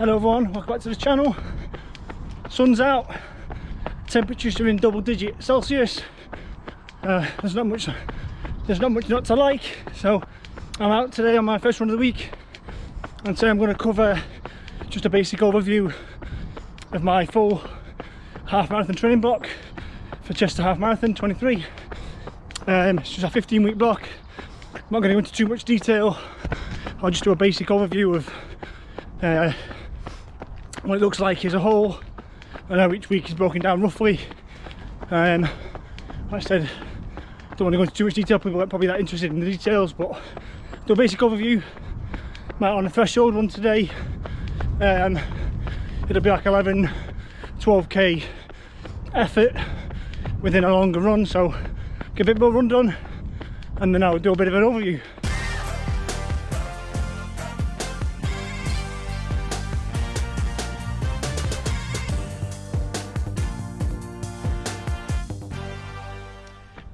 Hello everyone, welcome back to the channel. Sun's out, temperatures are in double-digit Celsius. There's not much not to like, so I'm out today on my first run of the week, and today I'm going to cover just a basic overview of my full half marathon training block for Chester Half Marathon 23. It's just a 15-week block. I'm not going to go into too much detail. I'll just do a basic overview of what it looks like as a whole. I know each week is broken down roughly. Like I said, I don't want to go into too much detail, people aren't probably that interested in the details, but do a basic overview. I'm out on a threshold run today. It'll be like 11-12k effort within a longer run, so get a bit more run done and then I'll do a bit of an overview.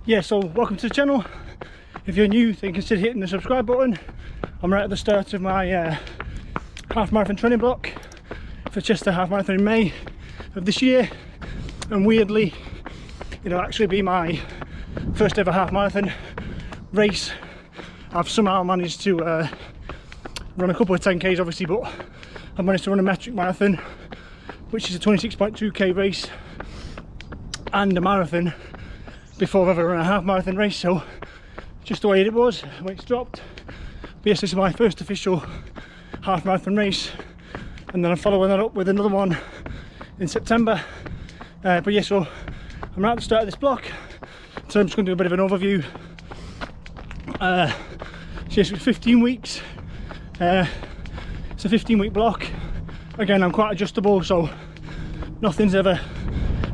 Yeah, so welcome to the channel. If you're new, then consider hitting the subscribe button. I'm right at the start of my half marathon training block for Chester Half Marathon in May of this year, and weirdly it'll actually be my first ever half marathon race. I've somehow managed to run a couple of 10Ks obviously, but I've managed to run a metric marathon, which is a 26.2k race, and a marathon before I've ever run a half marathon race, so just the way it was, the way it's dropped. But yes, this is my first official half marathon race, and then I'm following that up with another one in September. But yeah, so I'm right at the start of this block, so I'm just going to do a bit of an overview. So yes, it's 15 weeks. It's a 15-week block. Again, I'm quite adjustable, so nothing's ever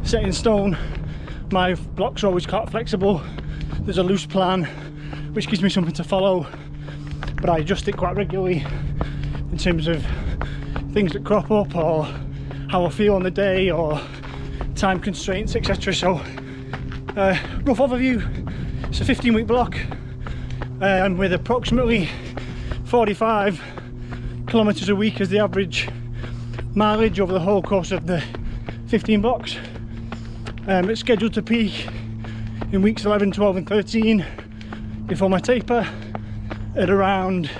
set in stone. My blocks are always quite flexible. There's a loose plan which gives me something to follow, but I adjust it quite regularly in terms of things that crop up or how I feel on the day or time constraints, etc. So rough overview, it's a 15-week block with approximately 45 kilometers a week as the average mileage over the whole course of the 15 blocks. It's scheduled to peak in weeks 11, 12 and 13 before my taper at around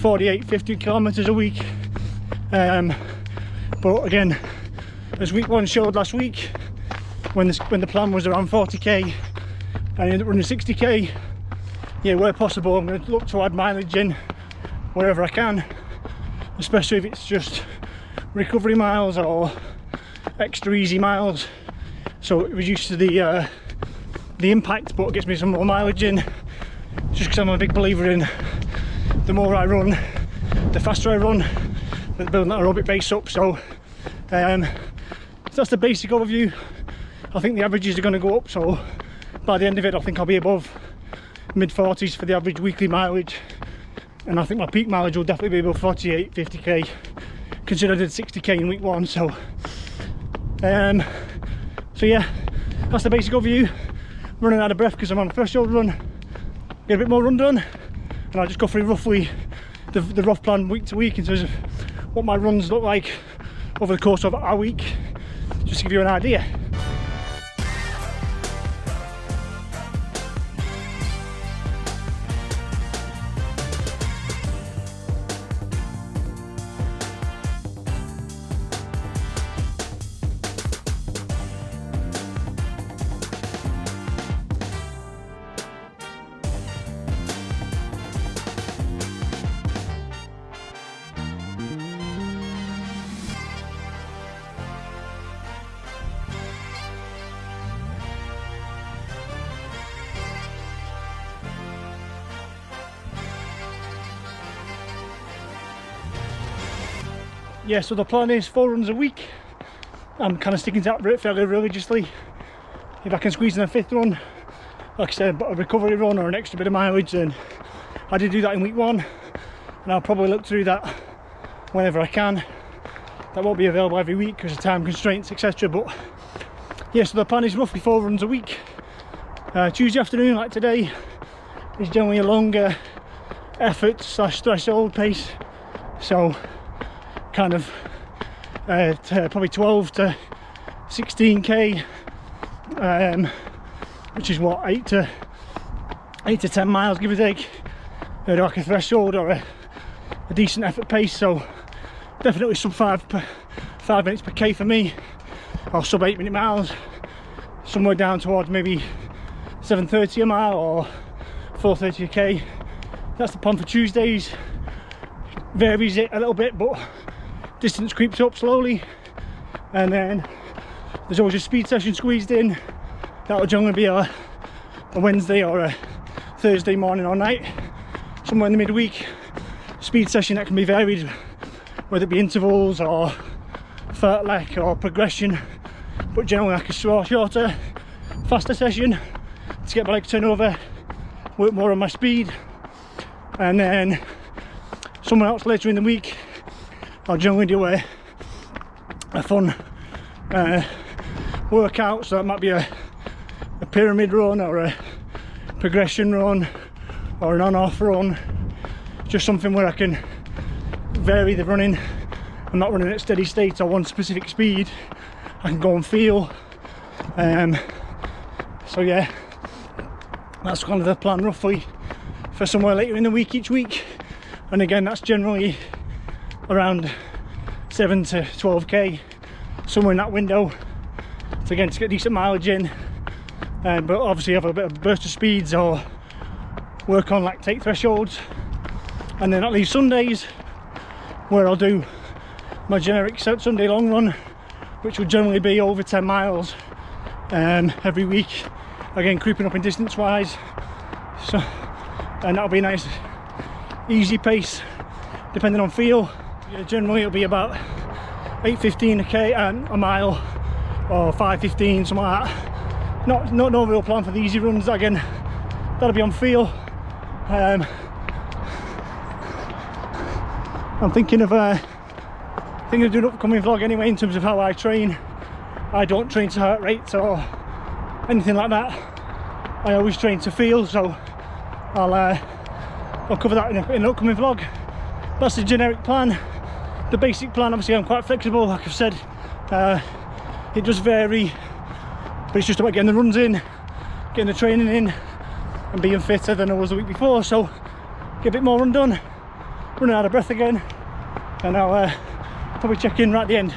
48-50 kilometers a week. But again, as week one showed last week, when the plan was around 40k, I ended up running 60k. Yeah, where possible, I'm going to look to add mileage in wherever I can, especially if it's just recovery miles or extra easy miles. So it reduces the impact, but it gets me some more mileage in, just because I'm a big believer in the more I run, the faster I run, building that aerobic base up. So that's the basic overview. I think the averages are going to go up, so by the end of it I think I'll be above mid-40s for the average weekly mileage, and I think my peak mileage will definitely be above 48-50k, considering I did 60k in week one. So so yeah, that's the basic overview. I'm running out of breath because I'm on a threshold run. Get a bit more run done, and I'll just go through roughly the rough plan week to week in terms of what my runs look like over the course of our week, just to give you an idea. Yeah, so the plan is 4 runs a week. I'm kind of sticking to that fairly religiously. If I can squeeze in a 5th run, like I said, a recovery run or an extra bit of mileage, then I did do that in week 1, and I'll probably look to do that whenever I can. That won't be available every week because of time constraints, etc. But yeah, so the plan is roughly 4 runs a week. Tuesday afternoon, like today, is generally a longer effort / threshold pace, so kind of probably 12 to 16k, which is what, 8 to 10 miles give or take, like a threshold or a decent effort pace. So definitely sub 5 minutes per k for me, or sub 8 minute miles, somewhere down towards maybe 7:30 a mile or 4:30 a k. That's the plan for Tuesdays. Varies it a little bit, but distance creeps up slowly, and then there's always a speed session squeezed in. That'll generally be a Wednesday or a Thursday morning or night, somewhere in the midweek. Speed session that can be varied, whether it be intervals or fartlek or progression, but generally like a shorter, faster session to get my leg turnover, work more on my speed. And then somewhere else later in the week, I'll generally do a fun workout. So that might be a pyramid run or a progression run or an on-off run, just something where I can vary the running. I'm not running at steady state or one specific speed, I can go and feel. So yeah, that's kind of the plan roughly for somewhere later in the week each week. And again, that's generally around 7 to 12k, somewhere in that window, so again to get decent mileage in. But obviously have a bit of burst of speeds or work on lactate thresholds. And then that leaves Sundays, where I'll do my generic Sunday long run, which will generally be over 10 miles every week, again creeping up in distance wise. So, and that'll be a nice easy pace depending on feel. Yeah, generally it'll be about 8:15 a k and a mile, or 5:15, something like that. No real plan for the easy runs. Again, that'll be on feel. I'm thinking of doing an upcoming vlog anyway in terms of how I train. I don't train to heart rate or anything like that. I always train to feel, so I'll cover that in an upcoming vlog. That's the generic plan. The basic plan, obviously I'm quite flexible, like I've said. It does vary, but it's just about getting the runs in, getting the training in, and being fitter than I was the week before. So get a bit more run done, running out of breath again, and I'll probably check in right at the end.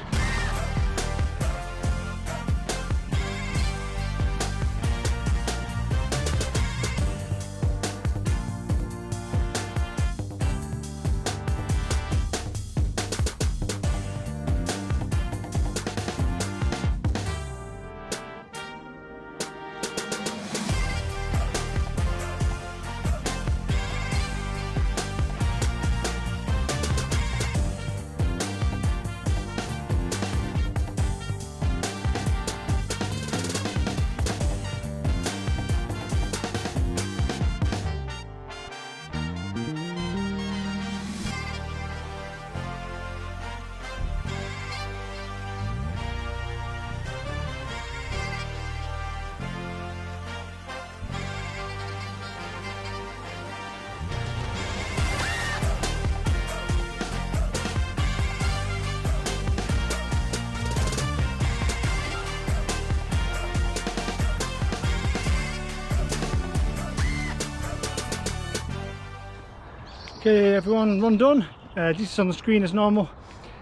Okay everyone, run done. This is on the screen as normal.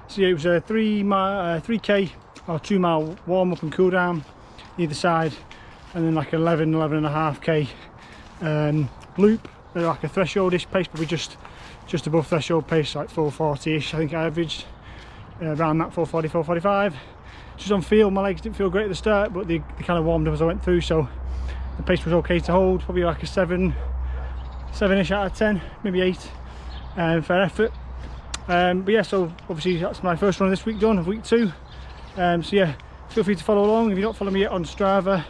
So yeah, it was a 3k or 2 mile warm up and cool down either side, and then like 11.5k loop, like a threshold-ish pace, probably just above threshold pace, like 440-ish. I think I averaged around that 440, 445. Just on feel, my legs didn't feel great at the start, but they kind of warmed up as I went through, so the pace was okay to hold. Probably like a 7-ish out of 10, maybe 8 for effort. But yeah, so obviously that's my first run of this week done, of week 2. So yeah, feel free to follow along. If you don't follow me yet on Strava,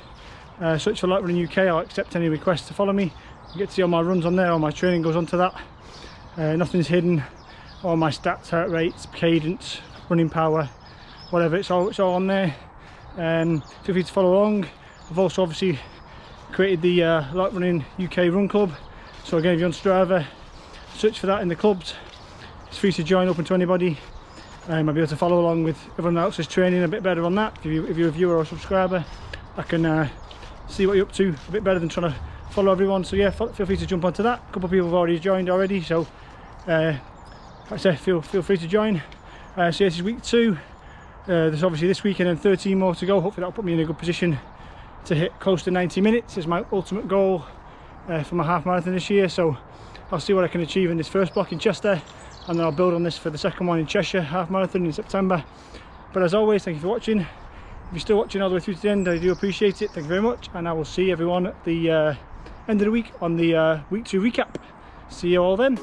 search for LARK Running UK. I'll accept any requests to follow me. You get to see all my runs on there, all my training goes onto that. Nothing's hidden. All my stats, heart rates, cadence, running power, whatever, it's all on there. Feel free to follow along. I've also obviously created the LARK Running UK Run Club. So again, if you're on Strava, search for that in the clubs. It's free to join, open to anybody. I'll be able to follow along with everyone else's training a bit better on that. If you're a viewer or a subscriber, I can see what you're up to a bit better than trying to follow everyone. So yeah, feel free to jump onto that. A couple of people have already joined already, so like I say, feel free to join. So yeah, this is week 2. There's obviously this weekend and 13 more to go. Hopefully that'll put me in a good position to hit close to 90 minutes is my ultimate goal for my half marathon this year. So I'll see what I can achieve in this first block in Chester, and then I'll build on this for the second one in Cheshire half marathon in September. But as always, thank you for watching. If you're still watching all the way through to the end, I do appreciate it. Thank you very much, and I will see everyone at the end of the week on the week 2 recap. See you all then.